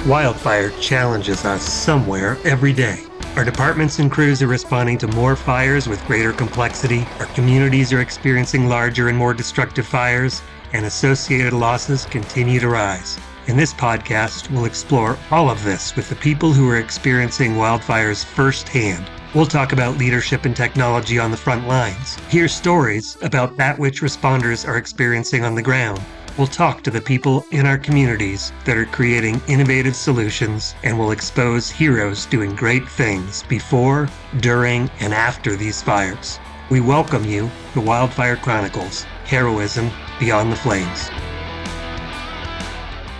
Wildfire challenges us somewhere every day. Our departments and crews are responding to more fires with greater complexity, our communities are experiencing larger and more destructive fires, and associated losses continue to rise. In this podcast, we'll explore all of this with the people who are experiencing wildfires firsthand. We'll talk about leadership and technology on the front lines, hear stories about that which responders are experiencing on the ground. We'll talk to the people in our communities that are creating innovative solutions, and we'll expose heroes doing great things before, during, and after these fires. We welcome you to Wildfire Chronicles, Heroism Beyond the Flames.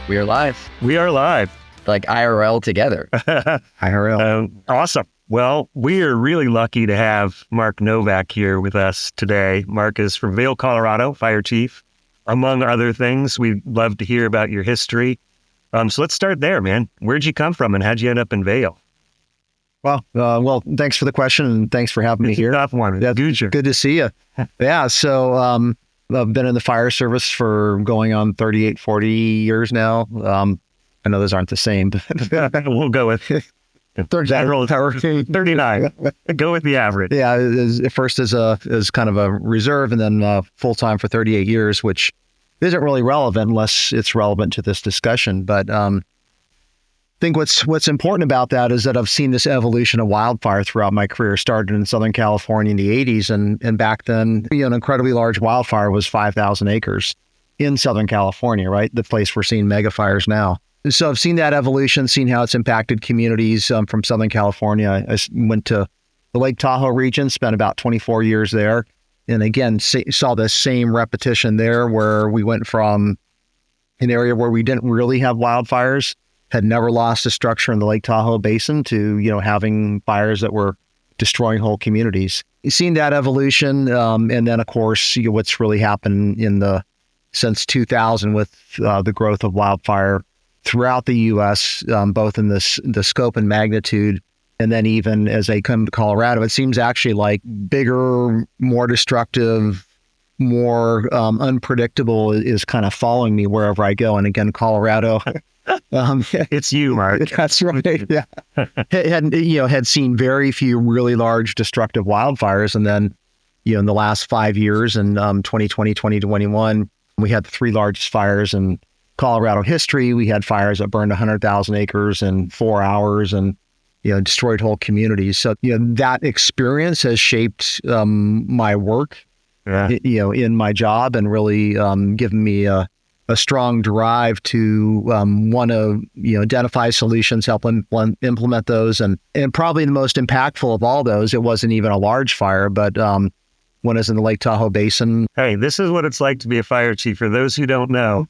We are live. We are live. Like IRL together. IRL. Awesome. Well, we are really lucky to have Mark Novak here with us today. Mark is from Vail, Colorado, fire chief. Among other things, we'd love to hear about your history. So let's start there, man. Where'd you come from and how'd you end up in Vail? Well, thanks for the question and thanks for having me here. Tough one. Yeah, good to see you. Yeah, so I've been in the fire service for going on 38, 40 years now. I know those aren't the same, but we'll go with 39. Go with the average. Yeah, first as kind of a reserve and then full-time for 38 years, which isn't really relevant unless it's relevant to this discussion. But I think what's important about that is that I've seen this evolution of wildfire throughout my career. Started in Southern California in the 80s, and back then, an incredibly large wildfire was 5,000 acres in Southern California, right? The place we're seeing mega fires now. So I've seen that evolution, seen how it's impacted communities from Southern California. I went to the Lake Tahoe region, spent about 24 years there. And again, saw the same repetition there where we went from an area where we didn't really have wildfires, had never lost a structure in the Lake Tahoe basin to, having fires that were destroying whole communities. You've seen that evolution. And then, of course, what's really happened since 2000 with the growth of wildfire throughout the U.S., both in the scope and magnitude, and then even as they come to Colorado, it seems actually like bigger, more destructive, more unpredictable is kind of following me wherever I go. And again, Colorado, it's you, Mark. That's right. Yeah, had seen very few really large destructive wildfires, and then in the last 5 years, in 2020, 2021, we had the three largest fires in Colorado history. We had fires that burned 100,000 acres in 4 hours and, destroyed whole communities. So, that experience has shaped my work, in my job, and really given me a strong drive to want to, identify solutions, help implement those. And probably the most impactful of all those, it wasn't even a large fire, but when I was in the Lake Tahoe Basin. Hey, this is what it's like to be a fire chief. For those who don't know,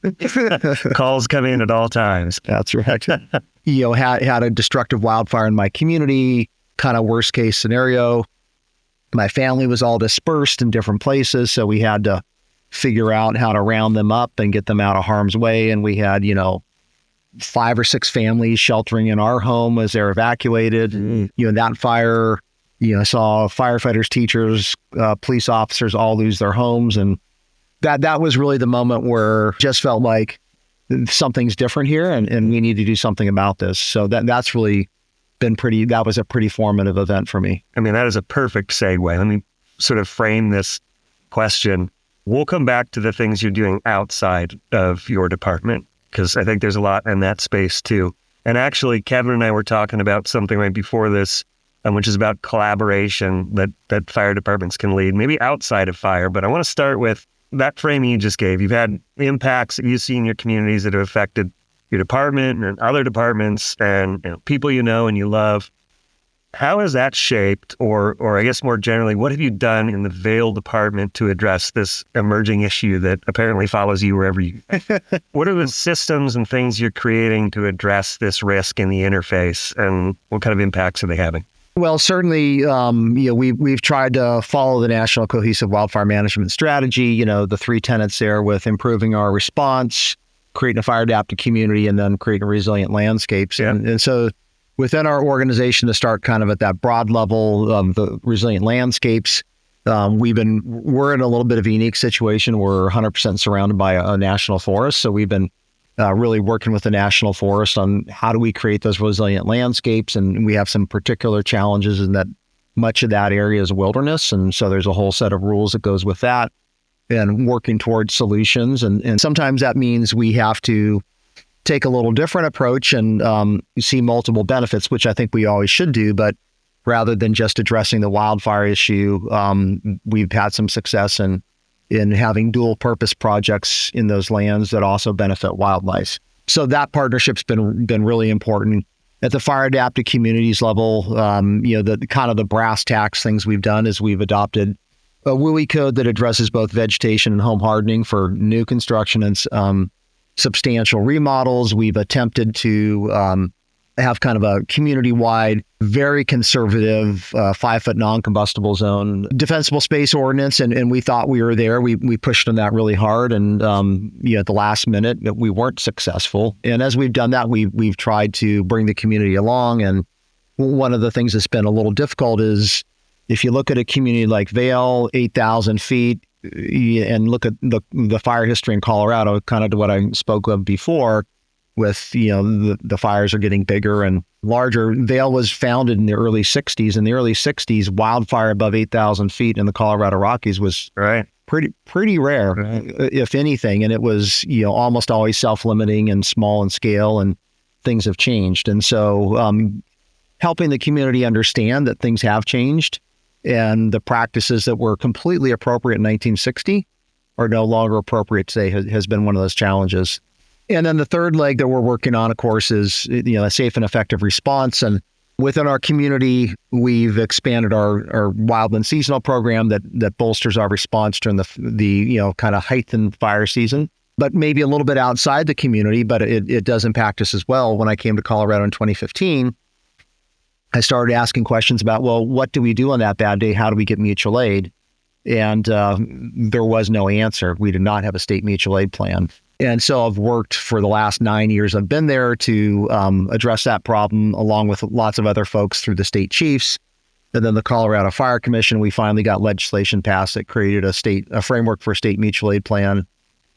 calls come in at all times. That's right. Had a destructive wildfire in my community, kind of worst case scenario. My family was all dispersed in different places, so we had to figure out how to round them up and get them out of harm's way. And we had, 5 or 6 families sheltering in our home as they're evacuated. That fire, I saw firefighters, teachers, police officers all lose their homes. And that was really the moment where just felt like something's different here and we need to do something about this. So that's really that was a pretty formative event for me. I mean, that is a perfect segue. Let me sort of frame this question. We'll come back to the things you're doing outside of your department, because I think there's a lot in that space too. And actually, Kevin and I were talking about something right before this, which is about collaboration that fire departments can lead, maybe outside of fire. But I want to start with that framing you just gave. You've had impacts that you see in your communities that have affected your department and other departments and people and you love. How has that shaped, or I guess more generally, what have you done in the Vail department to address this emerging issue that apparently follows you wherever you go? What are the systems and things you're creating to address this risk in the interface, and what kind of impacts are they having? Well, certainly, we've tried to follow the National Cohesive Wildfire Management Strategy, the 3 tenets there with improving our response, creating a fire-adapted community, and then creating resilient landscapes. Yeah. And so within our organization, to start kind of at that broad level of the resilient landscapes, we're in a little bit of a unique situation. We're 100% surrounded by a national forest. So we've been really working with the National Forest on how do we create those resilient landscapes. And we have some particular challenges in that much of that area is wilderness. And so there's a whole set of rules that goes with that and working towards solutions. And sometimes that means we have to take a little different approach and see multiple benefits, which I think we always should do. But rather than just addressing the wildfire issue, we've had some success in having dual purpose projects in those lands that also benefit wildlife. So that partnership's been really important. At the fire adapted communities level, the kind of the brass tacks things we've done is we've adopted a WUI code that addresses both vegetation and home hardening for new construction and substantial remodels. We've attempted to have kind of a community-wide, very conservative 5-foot non-combustible zone defensible space ordinance, and we thought we were there. We pushed on that really hard, and at the last minute, we weren't successful. And as we've done that, we've tried to bring the community along. And one of the things that's been a little difficult is if you look at a community like Vail, 8,000 feet, and look at the fire history in Colorado, kind of to what I spoke of before, with, the fires are getting bigger and larger. Vail was founded in the early 60s. In the early 60s, wildfire above 8,000 feet in the Colorado Rockies was pretty rare, if anything. And it was, almost always self-limiting and small in scale, and things have changed. And so helping the community understand that things have changed and the practices that were completely appropriate in 1960 are no longer appropriate today has been one of those challenges. And then the third leg that we're working on, of course, is a safe and effective response. And within our community, we've expanded our wildland seasonal program that bolsters our response during the kind of heightened fire season, but maybe a little bit outside the community, but it does impact us as well. When I came to Colorado in 2015, I started asking questions about, well, what do we do on that bad day? How do we get mutual aid? And there was no answer. We did not have a state mutual aid plan. And so I've worked for the last 9 years I've been there to address that problem, along with lots of other folks through the state chiefs. And then the Colorado Fire Commission, we finally got legislation passed that created a framework for a state mutual aid plan.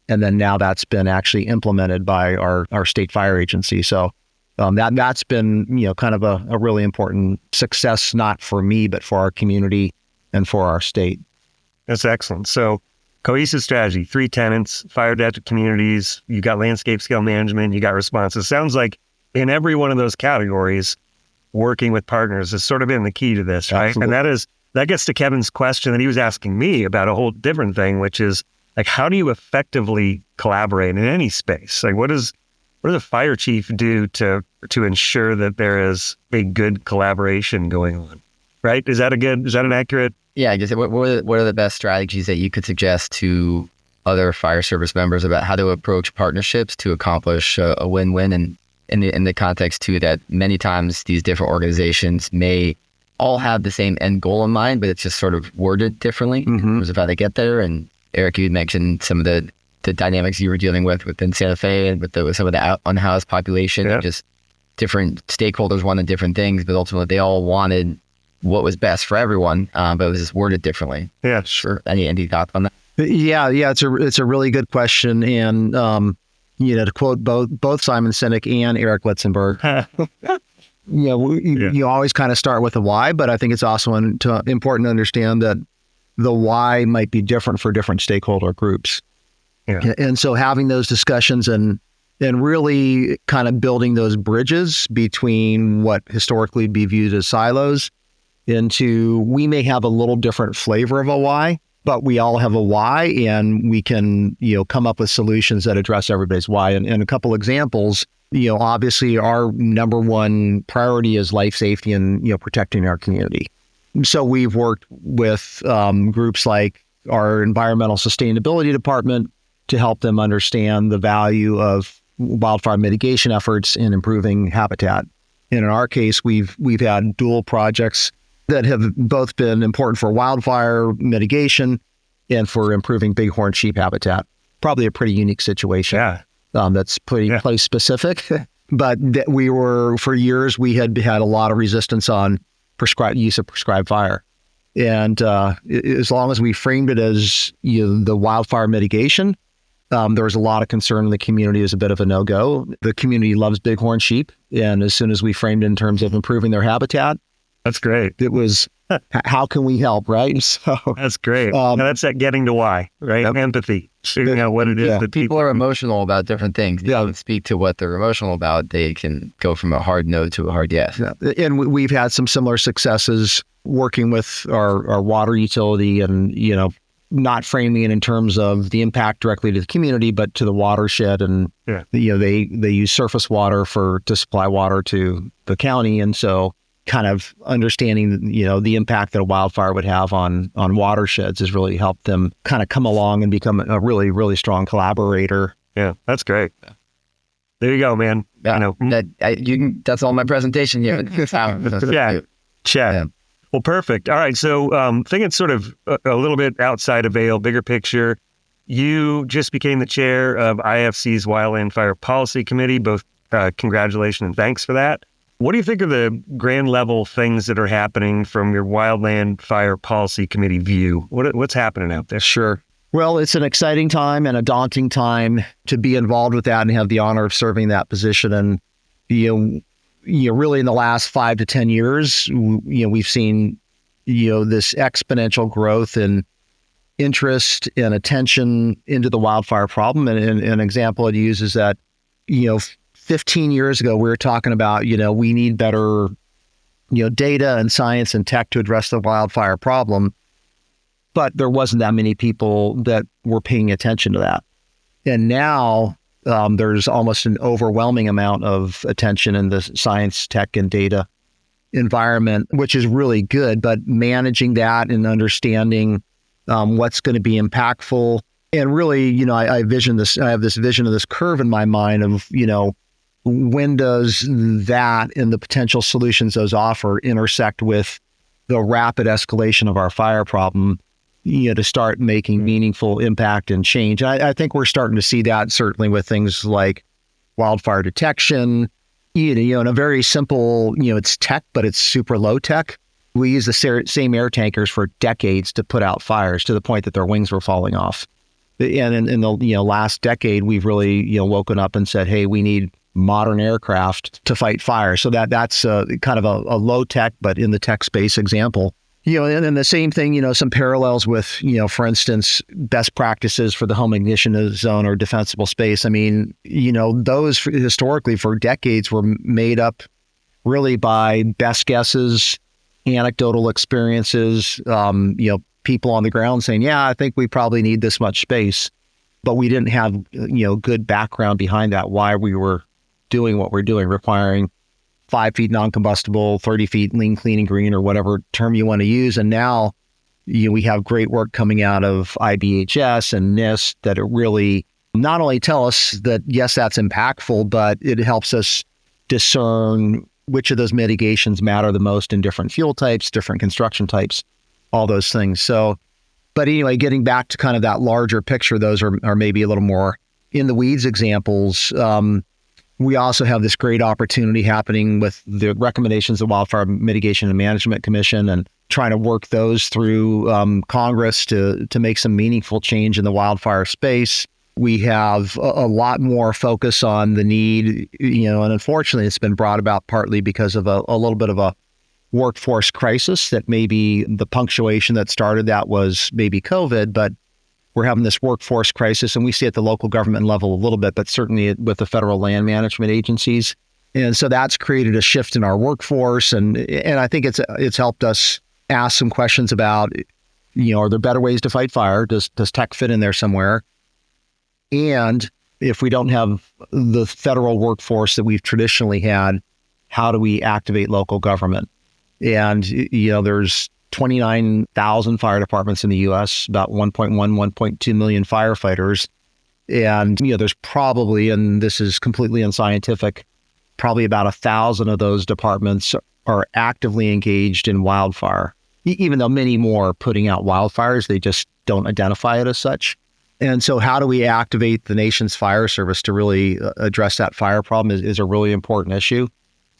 And then now that's been actually implemented by our state fire agency. So that's been, kind of a really important success, not for me, but for our community and for our state. That's excellent. So cohesive strategy, 3 tenets, fire adapted communities, you got landscape scale management, you got responses. Sounds like in every one of those categories, working with partners has sort of been the key to this, right? Absolutely. And that gets to Kevin's question that he was asking me about a whole different thing, which is like, how do you effectively collaborate in any space? Like, what does a fire chief do to ensure that there is a good collaboration going on? Right? Is that an accurate? Yeah, just what are the best strategies that you could suggest to other fire service members about how to approach partnerships to accomplish a win-win? And in the context too, that many times these different organizations may all have the same end goal in mind, but it's just sort of worded differently in terms of how they get there. And Eric, you mentioned some of the dynamics you were dealing with within Santa Fe and with some of the unhoused population. Yeah. Just different stakeholders wanted different things, but ultimately they all wanted what was best for everyone, but it was just worded differently. Yeah. Sure. Any thoughts on that? Yeah, it's a really good question. And to quote both Simon Sinek and Eric Litzenberg, you always kind of start with the why, but I think it's also important to understand that the why might be different for different stakeholder groups. Yeah. And so having those discussions and really kind of building those bridges between what historically be viewed as silos into, we may have a little different flavor of a why, but we all have a why, and we can, come up with solutions that address everybody's why. And a couple examples, obviously our number one priority is life safety and, protecting our community. So we've worked with groups like our environmental sustainability department to help them understand the value of wildfire mitigation efforts in improving habitat. And in our case, we've had dual projects that have both been important for wildfire mitigation and for improving bighorn sheep habitat. Probably a pretty unique situation. Yeah. That's pretty place specific. But for years, we had a lot of resistance on use of prescribed fire. And as long as we framed it as the wildfire mitigation, There was a lot of concern in the community. It was a bit of a no-go. The community loves bighorn sheep. And as soon as we framed in terms of improving their habitat, That's great. it was, how can we help, right? So That's great. Now that's that getting to why, right? Yep. Empathy, figuring out what it is Yeah. that People are emotional about different things. They Yeah. can speak to what they're emotional about. They can go from a hard no to a hard yes. yeah. And we've had some similar successes working with our water utility and, not framing it in terms of the impact directly to the community, but to the watershed. And, Yeah. they use surface water to supply water to the county. And so kind of understanding, the impact that a wildfire would have on watersheds has really helped them kind of come along and become a really, really strong collaborator. Yeah, that's great. There you go, man. Yeah, that's all my presentation here. Yeah. Check. Yeah. Well, perfect. All right. So thinking sort of a little bit outside of Vail, bigger picture, you just became the chair of IFC's Wildland Fire Policy Committee. Both congratulations and thanks for that. What do you think are the grand level things that are happening from your Wildland Fire Policy Committee view? What's happening out there? Sure. Well, it's an exciting time and a daunting time to be involved with that and have the honor of serving that position. And, really in the last 5 to 10 years, we've seen, this exponential growth in interest and attention into the wildfire problem. And an example I'd use is that, 15 years ago, we were talking about, we need better, data and science and tech to address the wildfire problem. But there wasn't that many people that were paying attention to that. And now there's almost an overwhelming amount of attention in the science, tech, and data environment, which is really good. But managing that and understanding what's going to be impactful, and really, I have this vision of this curve in my mind of, when does that and the potential solutions those offer intersect with the rapid escalation of our fire problem, to start making meaningful impact and change. And I think we're starting to see that certainly with things like wildfire detection, in a very simple, it's tech, but it's super low tech. We use the same air tankers for decades to put out fires to the point that their wings were falling off. And in the last decade, we've really woken up and said, hey, we need modern aircraft to fight fire. So that's kind of a low tech, but in the tech space example. And then the same thing, some parallels with, for instance, best practices for the home ignition zone or defensible space. I mean, those historically for decades were made up really by best guesses, anecdotal experiences, people on the ground saying, yeah, I think we probably need this much space. But we didn't have, good background behind that, why we were doing what we're doing, requiring 5 feet non-combustible, 30 feet lean, clean, and green, or whatever term you want to use. And now we have great work coming out of IBHS and NIST that it really not only tell us that, yes, that's impactful, but it helps us discern which of those mitigations matter the most in different fuel types, different construction types, all those things. So, but anyway, getting back to kind of that larger picture, those are maybe a little more in the weeds examples. We also have this great opportunity happening with the recommendations of Wildfire Mitigation and Management Commission and trying to work those through Congress to make some meaningful change in the wildfire space. We have a lot more focus on the need, and unfortunately it's been brought about partly because of a little bit of a workforce crisis that maybe the punctuation that started that was maybe COVID, but we're having this workforce crisis, and we see it at the local government level a little bit, but certainly with the federal land management agencies. And so that's created a shift in our workforce. And I think it's helped us ask some questions about, are there better ways to fight fire? Does tech fit in there somewhere? And if we don't have the federal workforce that we've traditionally had, how do we activate local government? And, there's 29,000 fire departments in the U.S., about 1.1, 1.2 million firefighters. And, there's probably, and this is completely unscientific, probably about 1,000 of those departments are actively engaged in wildfire, even though many more are putting out wildfires. They just don't identify it as such. And so how do we activate the nation's fire service to really address that fire problem is a really important issue.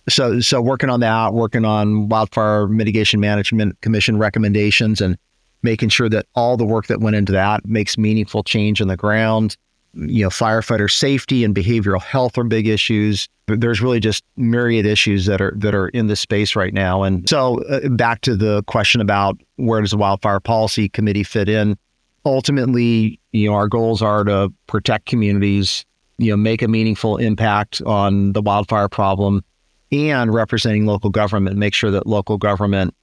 So working on that, working on Wildfire Mitigation Management Commission recommendations and making sure that all the work that went into that makes meaningful change on the ground. firefighter safety and behavioral health are big issues. There's really just myriad issues that are in this space right now. And so back to the question about where does the Wildfire Policy Committee fit in? Ultimately, our goals are to protect communities, make a meaningful impact on the wildfire problem, and representing local government, make sure that local government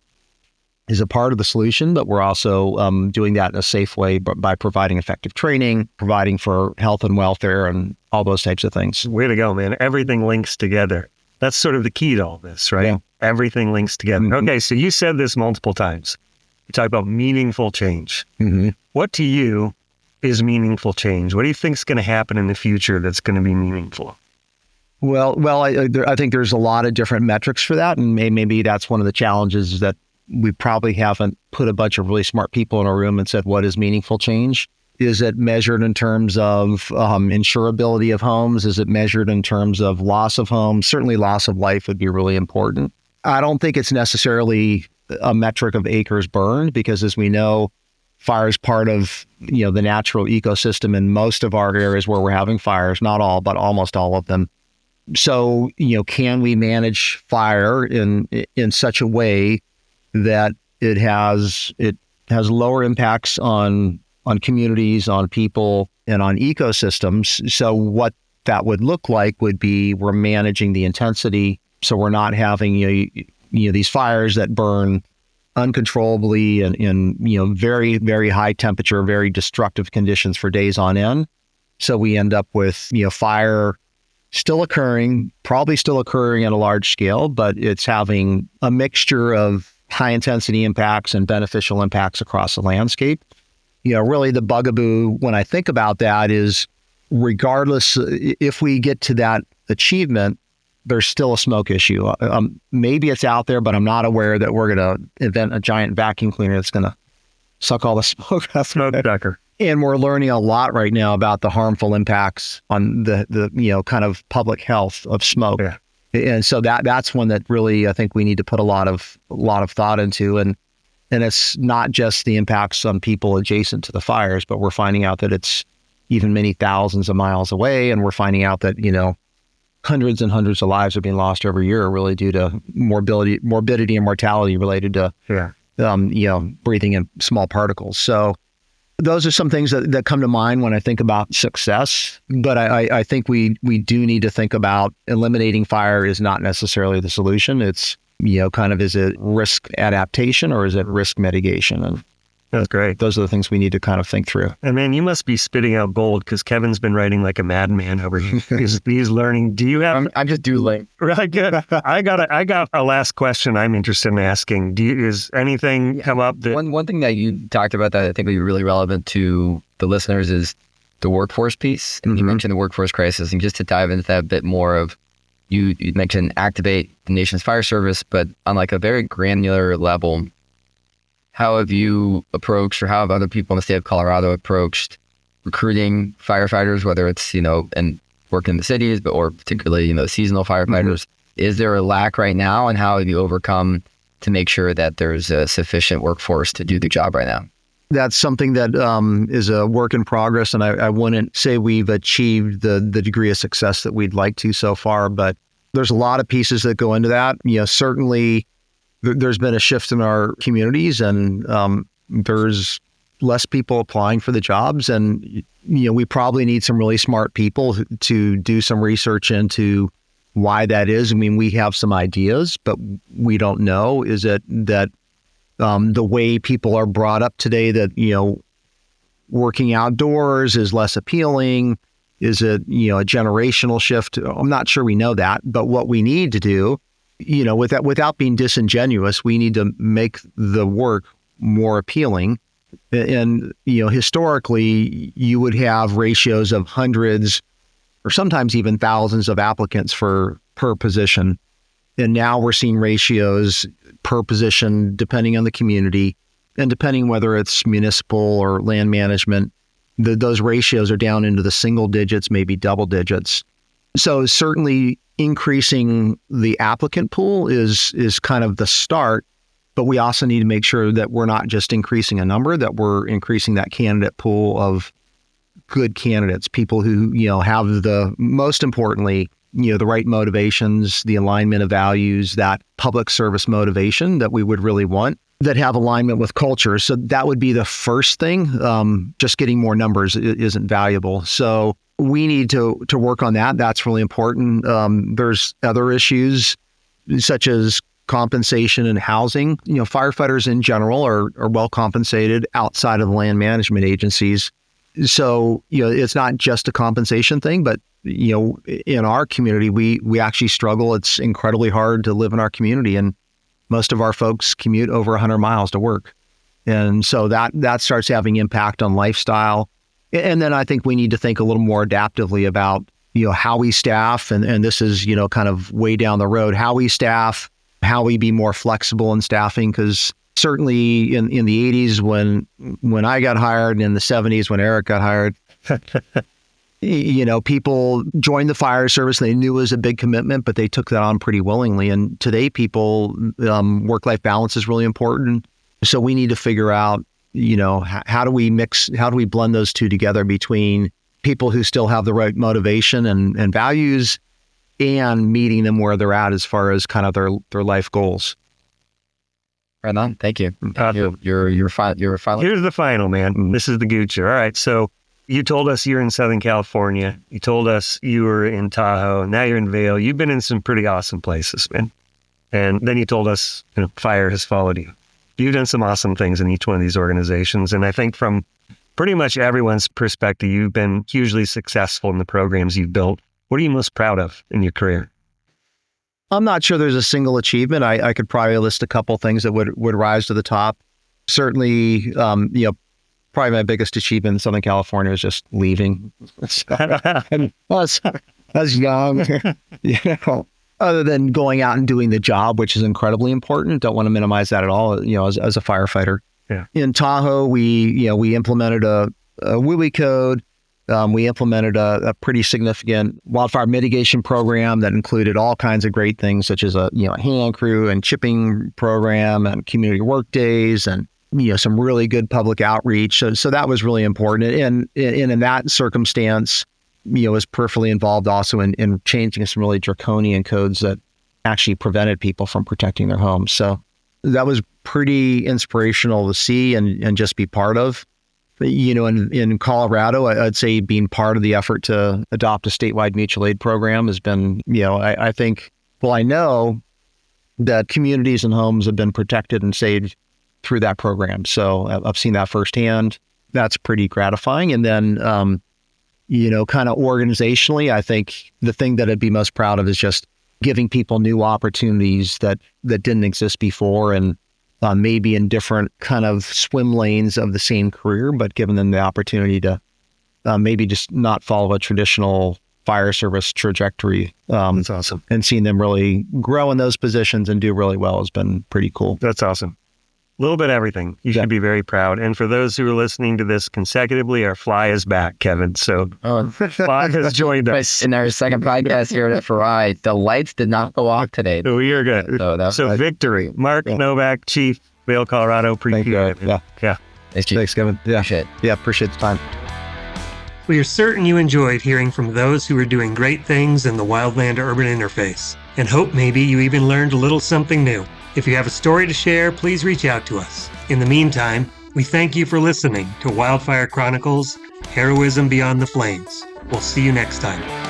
is a part of the solution, but we're also doing that in a safe way by providing effective training, providing for health and welfare and all those types of things. Way to go, man. Everything links together. That's sort of the key to all this, right? Yeah. Everything links together. Mm-hmm. Okay, so you said this multiple times. You talk about meaningful change. Mm-hmm. What to you is meaningful change? What do you think is going to happen in the future that's going to be meaningful? Well, I think there's a lot of different metrics for that, and maybe that's one of the challenges is that we probably haven't put a bunch of really smart people in a room and said, what is meaningful change? Is it measured in terms of insurability of homes? Is it measured in terms of loss of homes? Certainly loss of life would be really important. I don't think it's necessarily a metric of acres burned, because as we know, fire is part of the natural ecosystem in most of our areas where we're having fires, not all, but almost all of them. So, can we manage fire in such a way that it has lower impacts on communities, on people, and on ecosystems? So what that would look like would be we're managing the intensity, so we're not having these fires that burn uncontrollably and in very, very high temperature, very destructive conditions for days on end. So we end up with fire probably still occurring at a large scale, but it's having a mixture of high intensity impacts and beneficial impacts across the landscape. Really the bugaboo when I think about that is, regardless if we get to that achievement, there's still a smoke issue. Maybe it's out there, but I'm not aware that we're going to invent a giant vacuum cleaner that's going to suck all the smoke out. Smoke ducker. And we're learning a lot right now about the harmful impacts on the kind of public health of smoke. Yeah. And so that's one that really I think we need to put a lot of thought into. And it's not just the impacts on people adjacent to the fires, but we're finding out that it's even many thousands of miles away. And we're finding out that, hundreds and hundreds of lives are being lost every year really due to morbidity and mortality related to, breathing in small particles. So those are some things that come to mind when I think about success. But I think we do need to think about eliminating fire is not necessarily the solution. It's, is it risk adaptation or is it risk mitigation? And that's great. Those are the things we need to kind of think through. And man, you must be spitting out gold because Kevin's been writing like a madman over here. He's learning. Do you have? I'm just doodling. Really good. I got a last question I'm interested in asking. Is anything come up that one thing that you talked about that I think would be really relevant to the listeners is the workforce piece. And you mentioned the workforce crisis, and just to dive into that a bit more of, you mentioned activate the nation's fire service, but on like a very granular level, how have you approached, or how have other people in the state of Colorado approached recruiting firefighters, whether it's, and working in the cities, or particularly, seasonal firefighters? Mm-hmm. Is there a lack right now, and how have you overcome to make sure that there's a sufficient workforce to do the job right now? That's something that is a work in progress, and I wouldn't say we've achieved the degree of success that we'd like to so far, but there's a lot of pieces that go into that. Certainly there's been a shift in our communities, and there's less people applying for the jobs, and we probably need some really smart people to do some research into why that is. I mean, we have some ideas, but we don't know. Is it that the way people are brought up today, that working outdoors is less appealing? Is it a generational shift? I'm not sure we know that, but what we need to do, without being disingenuous, we need to make the work more appealing. And historically, you would have ratios of hundreds or sometimes even thousands of applicants per position. And now we're seeing ratios per position, depending on the community and depending whether it's municipal or land management, those ratios are down into the single digits, maybe double digits. So certainly increasing the applicant pool is kind of the start, but we also need to make sure that we're not just increasing a number, that we're increasing that candidate pool of good candidates, people who, have most importantly, the right motivations, the alignment of values, that public service motivation that we would really want, that have alignment with culture. So that would be the first thing. Just getting more numbers isn't valuable. So we need to work on that. That's really important. There's other issues such as compensation and housing. Firefighters in general are well compensated outside of the land management agencies. So, it's not just a compensation thing, but, in our community, we actually struggle. It's incredibly hard to live in our community, and most of our folks commute over 100 miles to work. And so that starts having impact on lifestyle. And then I think we need to think a little more adaptively about, how we staff. And this is, kind of way down the road, how we staff, how we be more flexible in staffing. Because certainly in the 80s when I got hired, and in the 70s when Eric got hired, people joined the fire service. They knew it was a big commitment, but they took that on pretty willingly. And today people, work-life balance is really important. So we need to figure out, how do we blend those two together between people who still have the right motivation and values, and meeting them where they're at as far as kind of their life goals. Right on. Thank you. Awesome. You're final. Here's the final, man. This is the Gucci. All right. So you told us you're in Southern California. You told us you were in Tahoe. Now you're in Vail. You've been in some pretty awesome places, man. And then you told us, fire has followed you. You've done some awesome things in each one of these organizations. And I think from pretty much everyone's perspective, you've been hugely successful in the programs you've built. What are you most proud of in your career? I'm not sure there's a single achievement. I could probably list a couple things that would rise to the top. Certainly, probably my biggest achievement in Southern California is just leaving. I was young, other than going out and doing the job, which is incredibly important. Don't want to minimize that at all, as a firefighter. Yeah. In Tahoe, we implemented a WUI code. We implemented a pretty significant wildfire mitigation program that included all kinds of great things, such as a hand crew and chipping program and community work days, and some really good public outreach. So that was really important. And in that circumstance, was peripherally involved also in changing some really draconian codes that actually prevented people from protecting their homes. So that was pretty inspirational to see and just be part of. In Colorado, I'd say being part of the effort to adopt a statewide mutual aid program has been, I know that communities and homes have been protected and saved through that program. So I've seen that firsthand. That's pretty gratifying. And then, kind of organizationally, I think the thing that I'd be most proud of is just giving people new opportunities that didn't exist before, and maybe in different kind of swim lanes of the same career, but giving them the opportunity to maybe just not follow a traditional fire service trajectory. That's awesome. And seeing them really grow in those positions and do really well has been pretty cool. That's awesome. A little bit of everything. You should be very proud. And for those who are listening to this consecutively, our fly is back, Kevin. So fly has joined us. In our second podcast here at Fry, the lights did not go off today. We are good. So victory. Mark Novak, Chief, Vail, Colorado. Appreciate it. Yeah. Thanks, Kevin. Yeah. Appreciate the time. We are certain you enjoyed hearing from those who are doing great things in the wildland-urban interface, and hope maybe you even learned a little something new. If you have a story to share, please reach out to us. In the meantime, we thank you for listening to Wildfire Chronicles: Heroism Beyond the Flames. We'll see you next time.